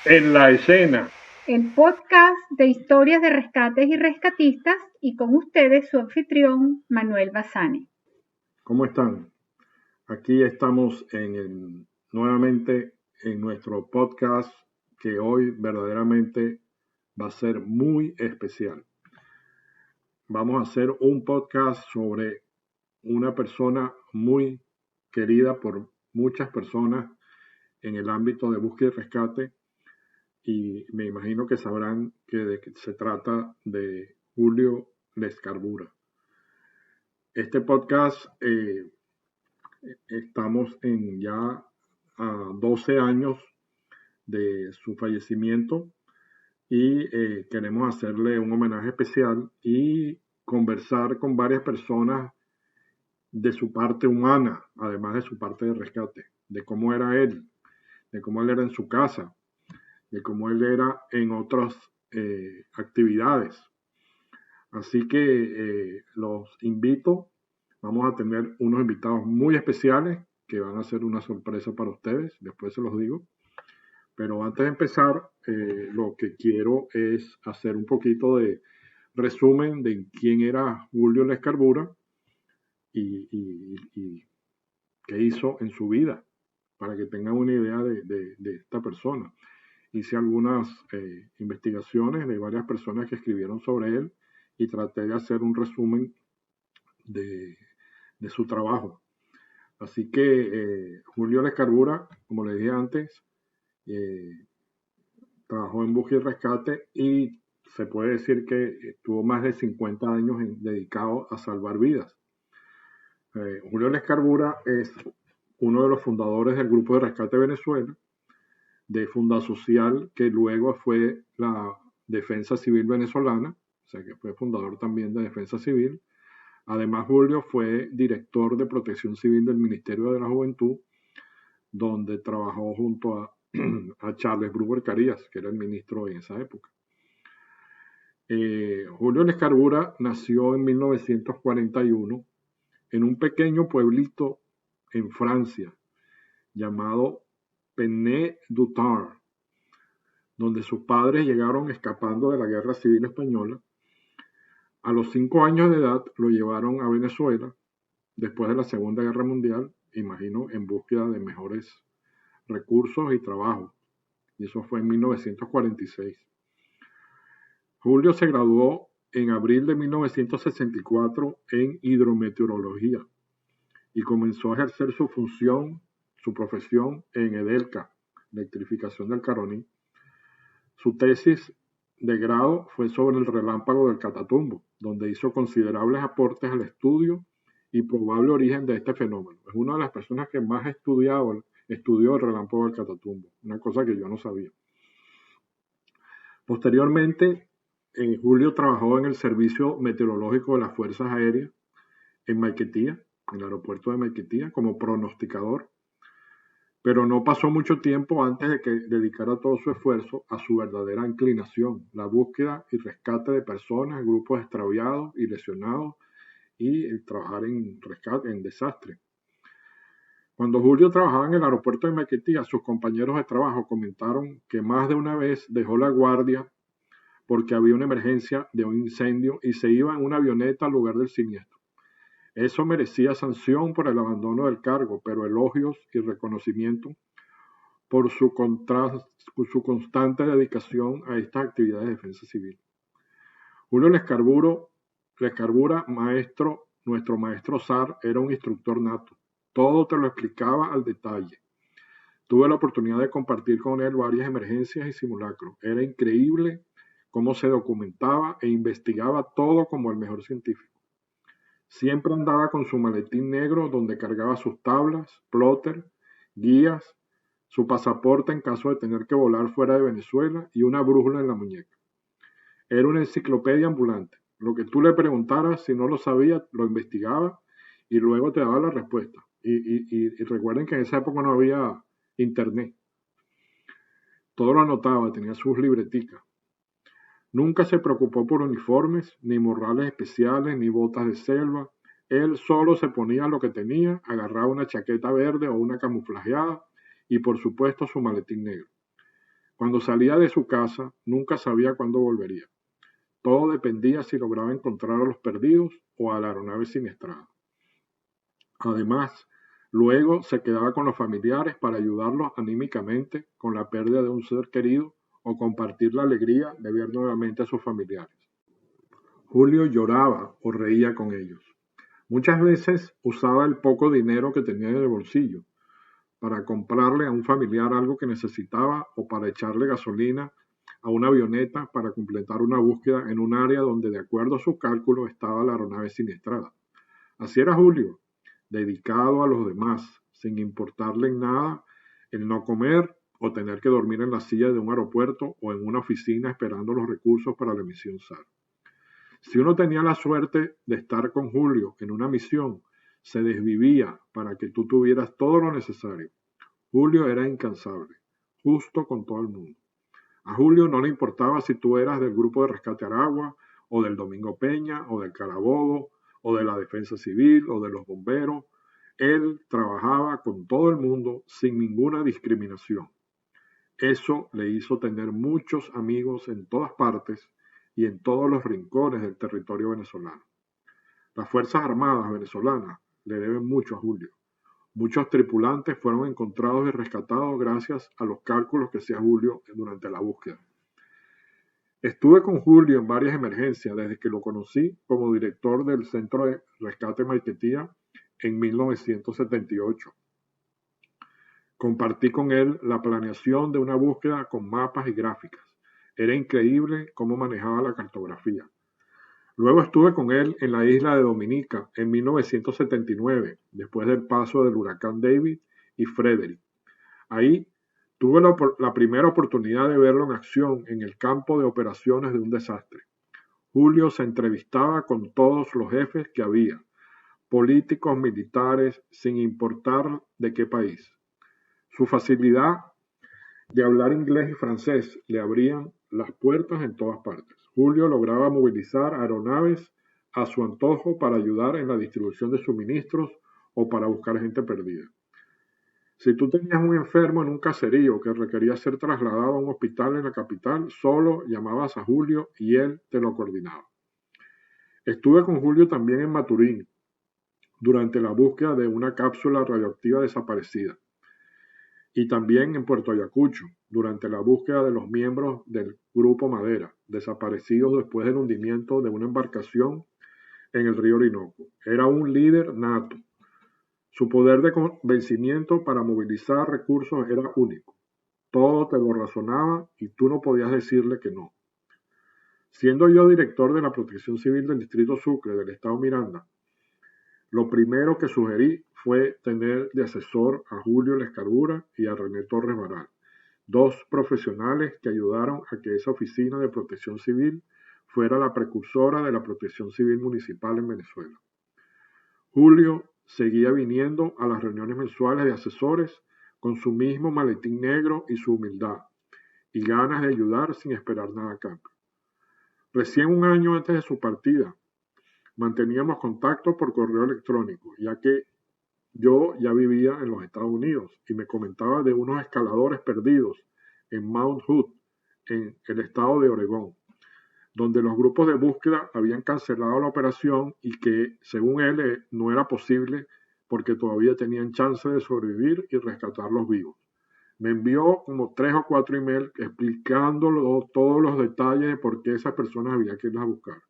En la escena. El podcast de historias de rescates y rescatistas, y con ustedes su anfitrión Manuel Bassani. ¿Cómo están? Aquí estamos nuevamente en nuestro podcast que hoy verdaderamente va a ser muy especial. Vamos a hacer un podcast sobre una persona muy querida por muchas personas en el ámbito de búsqueda y rescate, y me imagino que sabrán de que se trata de Julio Lescarbura. Este podcast estamos en ya a 12 años de su fallecimiento y queremos hacerle un homenaje especial y conversar con varias personas de su parte humana, además de su parte de rescate, de cómo era él, de cómo él era en su casa, de cómo él era en otras actividades. Así que los invito, vamos a tener unos invitados muy especiales que van a ser una sorpresa para ustedes, después se los digo. Pero antes de empezar, lo que quiero es hacer un poquito de resumen de quién era Julio Lescarbura y qué hizo en su vida, para que tengan una idea de esta persona. Hice algunas investigaciones de varias personas que escribieron sobre él y traté de hacer un resumen de su trabajo. Así que Julio Lescarbura, como les dije antes, trabajó en búsqueda y rescate y se puede decir que estuvo más de 50 años dedicado a salvar vidas. Julio Lescarbura es uno de los fundadores del Grupo de Rescate Venezuela, de Fundasocial, que luego fue la Defensa Civil Venezolana, o sea que fue fundador también de Defensa Civil. Además, Julio fue director de Protección Civil del Ministerio de la Juventud, donde trabajó junto a Charles Bruber Carías, que era el ministro en esa época. Julio Lescarbura nació en 1941 en un pequeño pueblito en Francia llamado Peney-du-Tard, donde sus padres llegaron escapando de la Guerra Civil Española. A los 5 años de edad lo llevaron a Venezuela después de la Segunda Guerra Mundial, imagino, en búsqueda de mejores recursos y trabajo. Y eso fue en 1946. Julio se graduó en abril de 1964 en hidrometeorología y comenzó a ejercer su profesión en Edelca, electrificación del Caroní. Su tesis de grado fue sobre el relámpago del Catatumbo, donde hizo considerables aportes al estudio y probable origen de este fenómeno. Es una de las personas que más estudió el relámpago del Catatumbo, una cosa que yo no sabía. Posteriormente, Julio trabajó en el Servicio Meteorológico de las Fuerzas Aéreas en Maiquetía, en el aeropuerto de Maiquetía, como pronosticador, pero no pasó mucho tiempo antes de que dedicara todo su esfuerzo a su verdadera inclinación, la búsqueda y rescate de personas, grupos extraviados y lesionados, y el trabajar en rescate, en desastre. Cuando Julio trabajaba en el aeropuerto de Maiquetía, sus compañeros de trabajo comentaron que más de una vez dejó la guardia porque había una emergencia de un incendio y se iba en una avioneta al lugar del siniestro. Eso merecía sanción por el abandono del cargo, pero elogios y reconocimiento por su constante dedicación a estas actividades de defensa civil. Julio Lescarbura, nuestro maestro SAR, era un instructor nato. Todo te lo explicaba al detalle. Tuve la oportunidad de compartir con él varias emergencias y simulacros. Era increíble cómo se documentaba e investigaba todo como el mejor científico. Siempre andaba con su maletín negro donde cargaba sus tablas, plotter, guías, su pasaporte en caso de tener que volar fuera de Venezuela y una brújula en la muñeca. Era una enciclopedia ambulante. Lo que tú le preguntaras, si no lo sabía, lo investigaba y luego te daba la respuesta. Y recuerden que en esa época no había internet. Todo lo anotaba, tenía sus libreticas. Nunca se preocupó por uniformes, ni morrales especiales, ni botas de selva. Él solo se ponía lo que tenía, agarraba una chaqueta verde o una camuflajeada y por supuesto su maletín negro. Cuando salía de su casa, nunca sabía cuándo volvería. Todo dependía si lograba encontrar a los perdidos o a la aeronave siniestrada. Además, luego se quedaba con los familiares para ayudarlos anímicamente con la pérdida de un ser querido o compartir la alegría de ver nuevamente a sus familiares. Julio lloraba o reía con ellos. Muchas veces usaba el poco dinero que tenía en el bolsillo para comprarle a un familiar algo que necesitaba o para echarle gasolina a una avioneta para completar una búsqueda en un área donde, de acuerdo a sus cálculos, estaba la aeronave siniestrada. Así era Julio, dedicado a los demás, sin importarle en nada el no comer o tener que dormir en la silla de un aeropuerto o en una oficina esperando los recursos para la misión SAR. Si uno tenía la suerte de estar con Julio en una misión, se desvivía para que tú tuvieras todo lo necesario. Julio era incansable, justo con todo el mundo. A Julio no le importaba si tú eras del grupo de Rescate Aragua, o del Domingo Peña, o del Carabobo, o de la Defensa Civil, o de los bomberos. Él trabajaba con todo el mundo sin ninguna discriminación. Eso le hizo tener muchos amigos en todas partes y en todos los rincones del territorio venezolano. Las Fuerzas Armadas venezolanas le deben mucho a Julio. Muchos tripulantes fueron encontrados y rescatados gracias a los cálculos que hacía Julio durante la búsqueda. Estuve con Julio en varias emergencias desde que lo conocí como director del Centro de Rescate Maiquetía en 1978. Compartí con él la planeación de una búsqueda con mapas y gráficas. Era increíble cómo manejaba la cartografía. Luego estuve con él en la isla de Dominica en 1979, después del paso del huracán David y Frederick. Ahí tuve la primera oportunidad de verlo en acción en el campo de operaciones de un desastre. Julio se entrevistaba con todos los jefes que había, políticos, militares, sin importar de qué país. Su facilidad de hablar inglés y francés le abrían las puertas en todas partes. Julio lograba movilizar aeronaves a su antojo para ayudar en la distribución de suministros o para buscar gente perdida. Si tú tenías un enfermo en un caserío que requería ser trasladado a un hospital en la capital, solo llamabas a Julio y él te lo coordinaba. Estuve con Julio también en Maturín durante la búsqueda de una cápsula radioactiva desaparecida. Y también en Puerto Ayacucho, durante la búsqueda de los miembros del Grupo Madera, desaparecidos después del hundimiento de una embarcación en el río Orinoco. Era un líder nato. Su poder de convencimiento para movilizar recursos era único. Todo te lo razonaba y tú no podías decirle que no. Siendo yo director de la Protección Civil del Distrito Sucre del Estado Miranda, lo primero que sugerí fue tener de asesor a Julio Lescarbura y a René Torres Baral, dos profesionales que ayudaron a que esa oficina de protección civil fuera la precursora de la protección civil municipal en Venezuela. Julio seguía viniendo a las reuniones mensuales de asesores con su mismo maletín negro y su humildad, y ganas de ayudar sin esperar nada a cambio. Recién un año antes de su partida, manteníamos contacto por correo electrónico, ya que yo ya vivía en los Estados Unidos y me comentaba de unos escaladores perdidos en Mount Hood, en el estado de Oregón, donde los grupos de búsqueda habían cancelado la operación y que, según él, no era posible porque todavía tenían chance de sobrevivir y rescatarlos vivos. Me envió como 3 o 4 emails explicando todos los detalles de por qué esas personas había que irlas a buscar.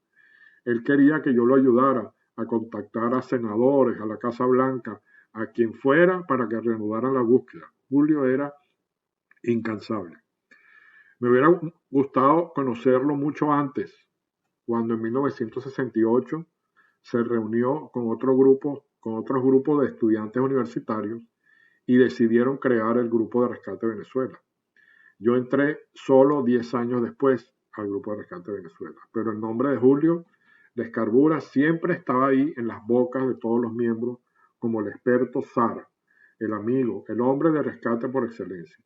Él quería que yo lo ayudara a contactar a senadores, a la Casa Blanca, a quien fuera para que reanudaran la búsqueda. Julio era incansable. Me hubiera gustado conocerlo mucho antes, cuando en 1968 se reunió con otros grupos de estudiantes universitarios y decidieron crear el Grupo de Rescate Venezuela. Yo entré solo 10 años después al Grupo de Rescate Venezuela, pero el nombre de Julio Lescarbura siempre estaba ahí en las bocas de todos los miembros como el experto SAR, el amigo, el hombre de rescate por excelencia.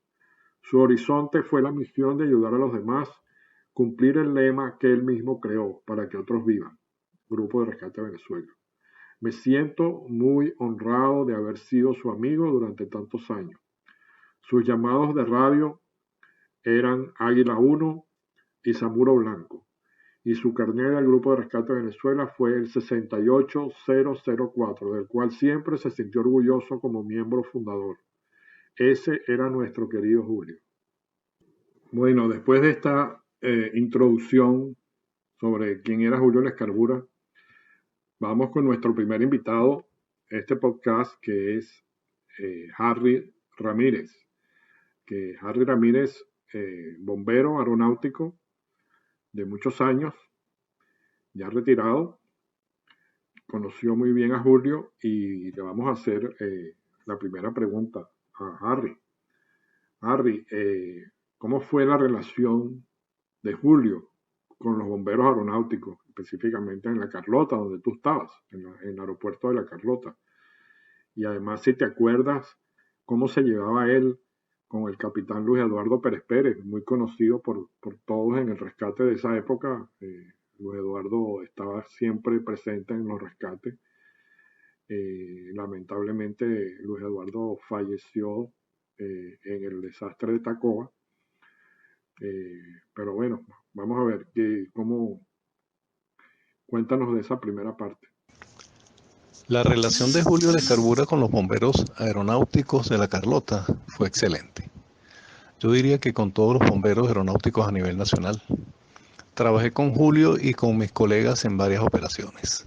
Su horizonte fue la misión de ayudar a los demás, cumplir el lema que él mismo creó para que otros vivan, Grupo de Rescate Venezuela. Me siento muy honrado de haber sido su amigo durante tantos años. Sus llamados de radio eran Águila 1 y Zamuro Blanco. Y su carnet del Grupo de Rescate de Venezuela fue el 68004, del cual siempre se sintió orgulloso como miembro fundador. Ese era nuestro querido Julio. Bueno, después de esta introducción sobre quién era Julio Lescarbura, vamos con nuestro primer invitado, este podcast, que es Harry Ramírez. Que Harry Ramírez, bombero aeronáutico de muchos años, ya retirado, conoció muy bien a Julio y le vamos a hacer la primera pregunta a Harry. Harry, ¿cómo fue la relación de Julio con los bomberos aeronáuticos, específicamente en la Carlota, donde tú estabas, en el aeropuerto de la Carlota? Y además, si te acuerdas, cómo se llevaba él con el capitán Luis Eduardo Pérez Pérez, muy conocido por todos en el rescate de esa época. Luis Eduardo estaba siempre presente en los rescates. Lamentablemente, Luis Eduardo falleció en el desastre de Tacoa. Pero bueno, vamos a ver cuéntanos de esa primera parte. La relación de Julio Lescarbura con los bomberos aeronáuticos de la Carlota fue excelente. Yo diría que con todos los bomberos aeronáuticos a nivel nacional. Trabajé con Julio y con mis colegas en varias operaciones.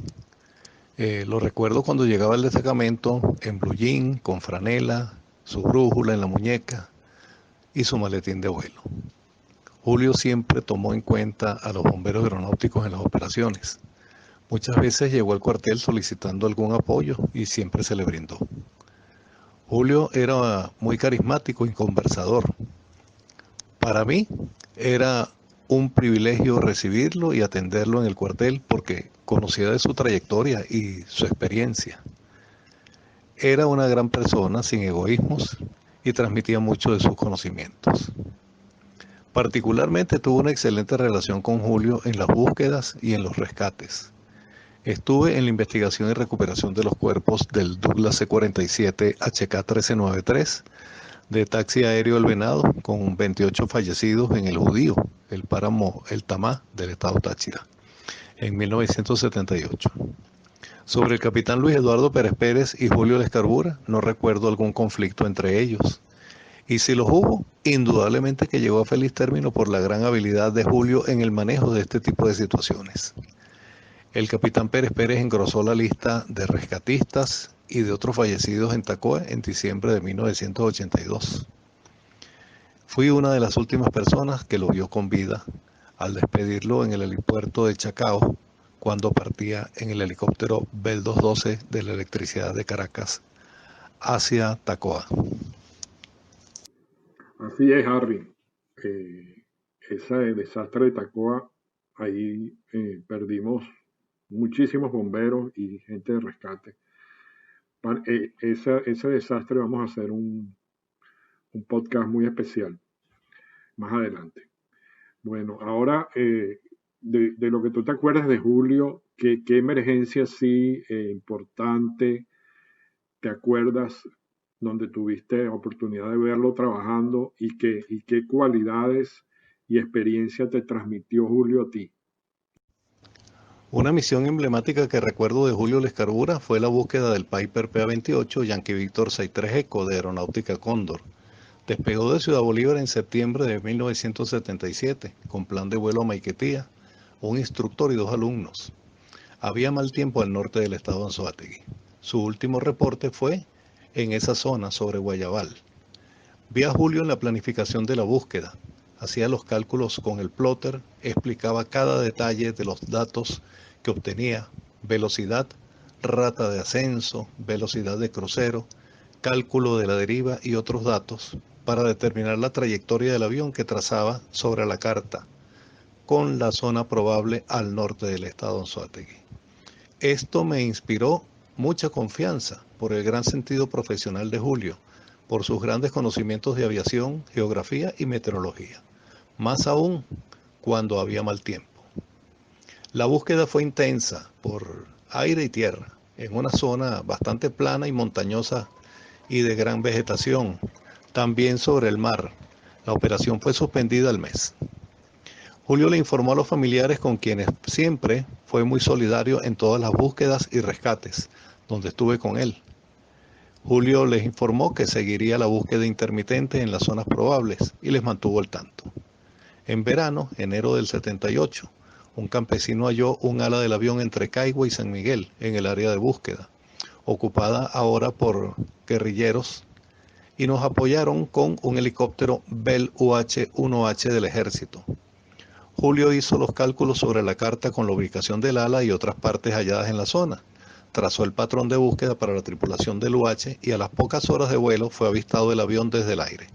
Lo recuerdo cuando llegaba al destacamento en blue jean, con franela, su brújula en la muñeca y su maletín de vuelo. Julio siempre tomó en cuenta a los bomberos aeronáuticos en las operaciones. Muchas veces llegó al cuartel solicitando algún apoyo y siempre se le brindó. Julio era muy carismático y conversador. Para mí era un privilegio recibirlo y atenderlo en el cuartel porque conocía de su trayectoria y su experiencia. Era una gran persona sin egoísmos y transmitía mucho de sus conocimientos. Particularmente tuve una excelente relación con Julio en las búsquedas y en los rescates. Estuve en la investigación y recuperación de los cuerpos del Douglas C-47 HK-1393, de taxi aéreo El Venado, con 28 fallecidos en el Judío, el páramo El Tamá del estado Táchira, en 1978. Sobre el capitán Luis Eduardo Pérez Pérez y Julio Lescarbura, no recuerdo algún conflicto entre ellos. Y si los hubo, indudablemente que llegó a feliz término por la gran habilidad de Julio en el manejo de este tipo de situaciones. El capitán Pérez Pérez engrosó la lista de rescatistas y de otros fallecidos en Tacoa en diciembre de 1982. Fui una de las últimas personas que lo vio con vida al despedirlo en el helipuerto de Chacao cuando partía en el helicóptero Bell 212 de la Electricidad de Caracas hacia Tacoa. Así es, Harry. Ese desastre de Tacoa, ahí perdimos muchísimos bomberos y gente de rescate. Ese desastre vamos a hacer un podcast muy especial más adelante. Bueno, ahora de lo que tú te acuerdas de Julio, ¿qué emergencia sí importante te acuerdas donde tuviste oportunidad de verlo trabajando y qué cualidades y experiencia te transmitió Julio a ti? Una misión emblemática que recuerdo de Julio Lescarbura fue la búsqueda del Piper PA-28 Yankee Victor 63 Eco de Aeronáutica Cóndor. Despegó de Ciudad Bolívar en septiembre de 1977 con plan de vuelo a Maiquetía, un instructor y 2 alumnos. Había mal tiempo al norte del estado de Anzoátegui. Su último reporte fue en esa zona sobre Guayabal. Vi a Julio en la planificación de la búsqueda. Hacía los cálculos con el plotter, explicaba cada detalle de los datos que obtenía: velocidad, rata de ascenso, velocidad de crucero, cálculo de la deriva y otros datos para determinar la trayectoria del avión que trazaba sobre la carta, con la zona probable al norte del estado de Anzoátegui. Esto me inspiró mucha confianza por el gran sentido profesional de Julio, por sus grandes conocimientos de aviación, geografía y meteorología, más aún cuando había mal tiempo. La búsqueda fue intensa por aire y tierra, en una zona bastante plana y montañosa y de gran vegetación, también sobre el mar. La operación fue suspendida al mes. Julio le informó a los familiares con quienes siempre fue muy solidario en todas las búsquedas y rescates, donde estuve con él. Julio les informó que seguiría la búsqueda intermitente en las zonas probables y les mantuvo al tanto. En verano, enero del 78, un campesino halló un ala del avión entre Caigua y San Miguel, en el área de búsqueda, ocupada ahora por guerrilleros, y nos apoyaron con un helicóptero Bell UH-1H del ejército. Julio hizo los cálculos sobre la carta con la ubicación del ala y otras partes halladas en la zona. Trazó el patrón de búsqueda para la tripulación del UH y a las pocas horas de vuelo fue avistado el avión desde el aire.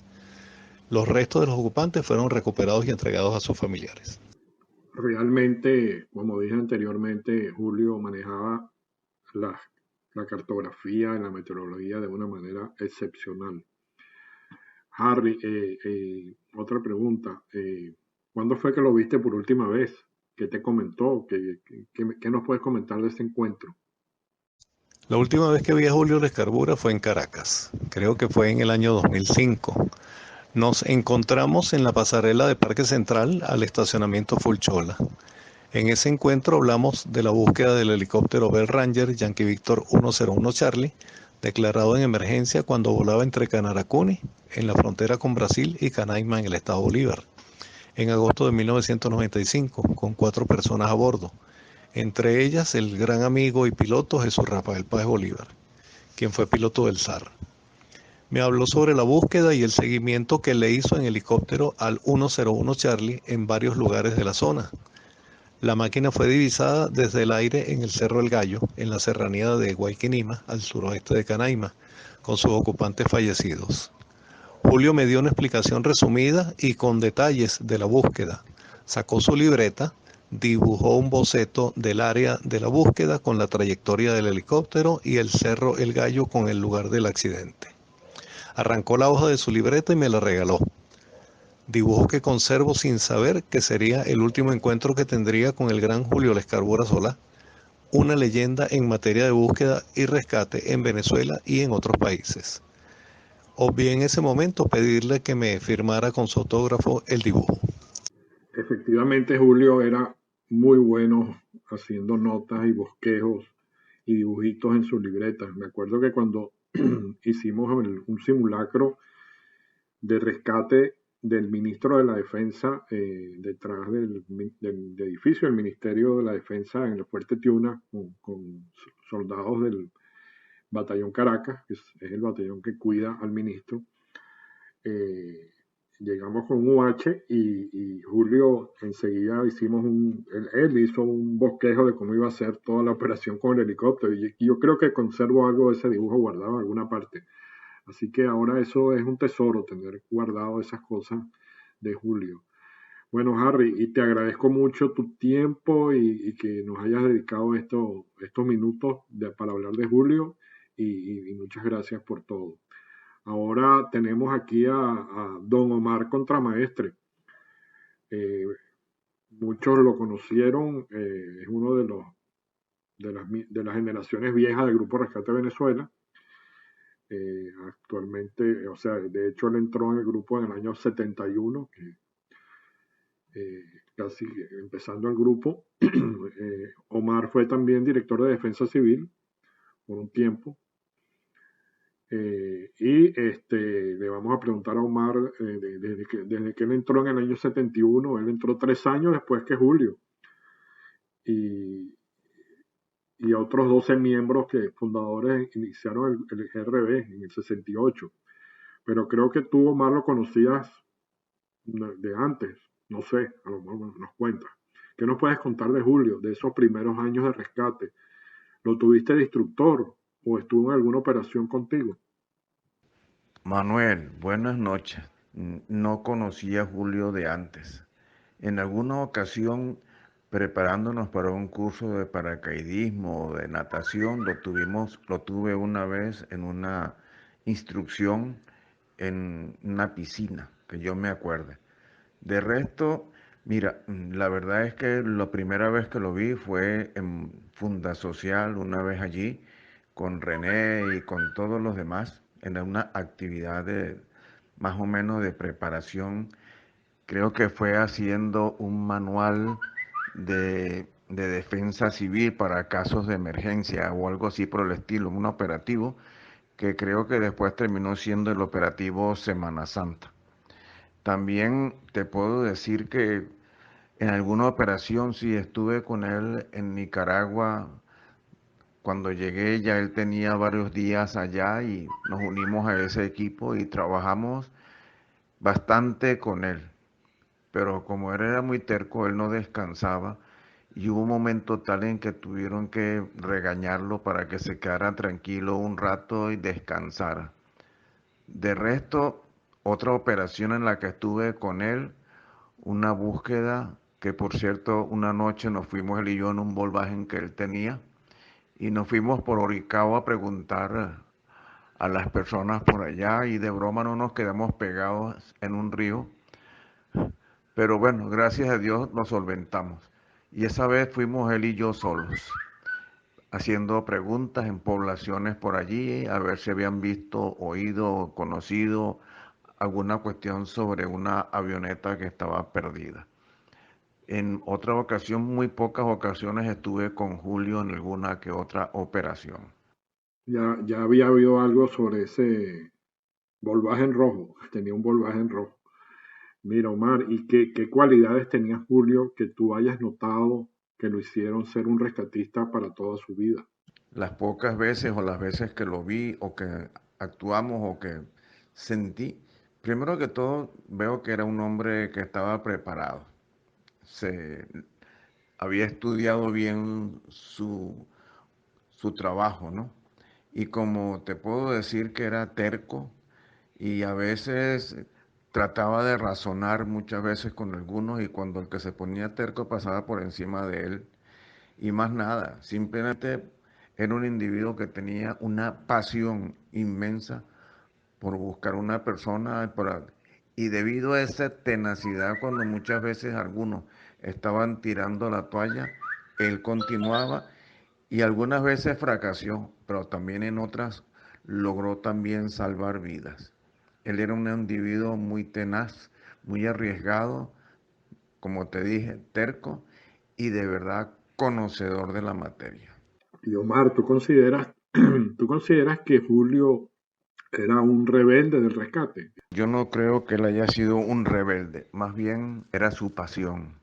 Los restos de los ocupantes fueron recuperados y entregados a sus familiares. Realmente, como dije anteriormente, Julio manejaba la cartografía y la meteorología de una manera excepcional. Harry, otra pregunta. ¿Cuándo fue que lo viste por última vez? ¿Qué te comentó? ¿Qué nos puedes comentar de ese encuentro? La última vez que vi a Julio Lescarbura fue en Caracas. Creo que fue en el año 2005. Nos encontramos en la pasarela de Parque Central al estacionamiento Fulchola. En ese encuentro hablamos de la búsqueda del helicóptero Bell Ranger Yankee Victor 101 Charlie, declarado en emergencia cuando volaba entre Canaracuni, en la frontera con Brasil, y Canaima, en el estado Bolívar, en agosto de 1995, con 4 personas a bordo, entre ellas el gran amigo y piloto Jesús Rafael Páez Bolívar, quien fue piloto del SAR. Me habló sobre la búsqueda y el seguimiento que le hizo en helicóptero al 101 Charlie en varios lugares de la zona. La máquina fue divisada desde el aire en el Cerro El Gallo, en la serranía de Guayquinima, al suroeste de Canaima, con sus ocupantes fallecidos. Julio me dio una explicación resumida y con detalles de la búsqueda. Sacó su libreta, dibujó un boceto del área de la búsqueda con la trayectoria del helicóptero y el Cerro El Gallo con el lugar del accidente. Arrancó la hoja de su libreta y me la regaló. Dibujo que conservo sin saber que sería el último encuentro que tendría con el gran Julio Lescarbura Solá, una leyenda en materia de búsqueda y rescate en Venezuela y en otros países. Obvié en ese momento pedirle que me firmara con su autógrafo el dibujo. Efectivamente, Julio era muy bueno haciendo notas y bosquejos y dibujitos en sus libretas. Me acuerdo que cuando hicimos un simulacro de rescate del ministro de la Defensa detrás del edificio del Ministerio de la Defensa en el Fuerte Tiuna con soldados del Batallón Caracas, que es el batallón que cuida al ministro. Llegamos con UH y Julio enseguida él hizo un bosquejo de cómo iba a ser toda la operación con el helicóptero y yo creo que conservo algo de ese dibujo guardado en alguna parte. Así que ahora eso es un tesoro, tener guardado esas cosas de Julio. Bueno, Harry, y te agradezco mucho tu tiempo y que nos hayas dedicado estos minutos para hablar de Julio y muchas gracias por todo. Ahora tenemos aquí a don Omar Contramaestre. Muchos lo conocieron, es uno de las generaciones viejas del Grupo Rescate Venezuela. Actualmente, o sea, de hecho él entró en el grupo en el año 71, casi empezando el grupo. Omar fue también director de Defensa Civil por un tiempo. Le vamos a preguntar a Omar, desde que él entró en el año 71, él entró 3 años después que Julio. Y otros 12 miembros fundadores iniciaron el GRB en el 68. Pero creo que tú, Omar, lo conocías de antes, no sé, a lo mejor nos cuentas. ¿Qué nos puedes contar de Julio, de esos primeros años de rescate? ¿Lo tuviste de instructor o estuvo en alguna operación contigo? Manuel, buenas noches. No conocía a Julio de antes. En alguna ocasión, preparándonos para un curso de paracaidismo o de natación, lo tuve una vez en una instrucción en una piscina, que yo me acuerde. De resto, mira, la verdad es que la primera vez que lo vi fue en Funda Social, una vez allí, con René y con todos los demás, en una actividad más o menos de preparación. Creo que fue haciendo un manual de defensa civil para casos de emergencia o algo así por el estilo, un operativo que creo que después terminó siendo el operativo Semana Santa. También te puedo decir que en alguna operación sí estuve con él en Nicaragua. Cuando llegué ya él tenía varios días allá y nos unimos a ese equipo y trabajamos bastante con él. Pero como él era muy terco, él no descansaba y hubo un momento tal en que tuvieron que regañarlo para que se quedara tranquilo un rato y descansara. De resto, otra operación en la que estuve con él, una búsqueda que por cierto una noche nos fuimos él y yo en un Volkswagen que él tenía y nos fuimos por Oricao a preguntar a las personas por allá y de broma no nos quedamos pegados en un río, pero bueno, gracias a Dios lo solventamos. Y esa vez fuimos él y yo solos, haciendo preguntas en poblaciones por allí, a ver si habían visto, oído o conocido alguna cuestión sobre una avioneta que estaba perdida. En otra ocasión, muy pocas ocasiones estuve con Julio en alguna que otra operación. Ya había habido algo sobre ese Volkswagen rojo, tenía un Volkswagen rojo. Mira, Omar, ¿y qué cualidades tenía Julio que tú hayas notado que lo hicieron ser un rescatista para toda su vida? Las pocas veces o las veces que lo vi o que actuamos o que sentí, primero que todo veo que era un hombre que estaba preparado. Se había estudiado bien su trabajo, ¿no? Y como te puedo decir que era terco y a veces trataba de razonar muchas veces con algunos y cuando el que se ponía terco pasaba por encima de él y más nada, simplemente era un individuo que tenía una pasión inmensa por buscar una persona y debido a esa tenacidad cuando muchas veces algunos estaban tirando la toalla, él continuaba y algunas veces fracasó, pero también en otras logró también salvar vidas. Él era un individuo muy tenaz, muy arriesgado, como te dije, terco y de verdad conocedor de la materia. Y Omar, tú consideras que Julio era un rebelde del rescate? Yo no creo que él haya sido un rebelde, más bien era su pasión.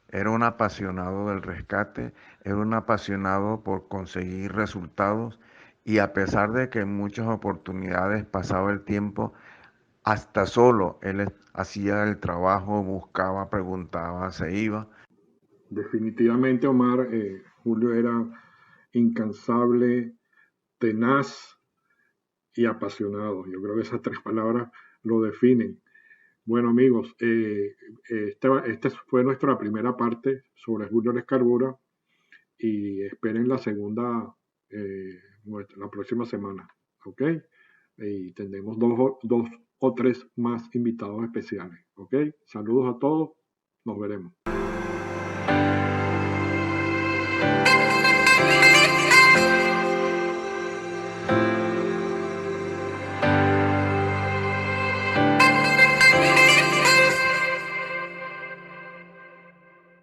Era un apasionado del rescate, era un apasionado por conseguir resultados y a pesar de que en muchas oportunidades pasaba el tiempo, hasta solo él hacía el trabajo, buscaba, preguntaba, se iba. Definitivamente, Omar, Julio era incansable, tenaz y apasionado. Yo creo que esas tres palabras lo definen. Bueno, amigos, esta fue nuestra primera parte sobre Julio Lescarbura y esperen la segunda la próxima semana, ¿ok? Y tendremos dos o tres más invitados especiales, ¿ok? Saludos a todos, nos veremos.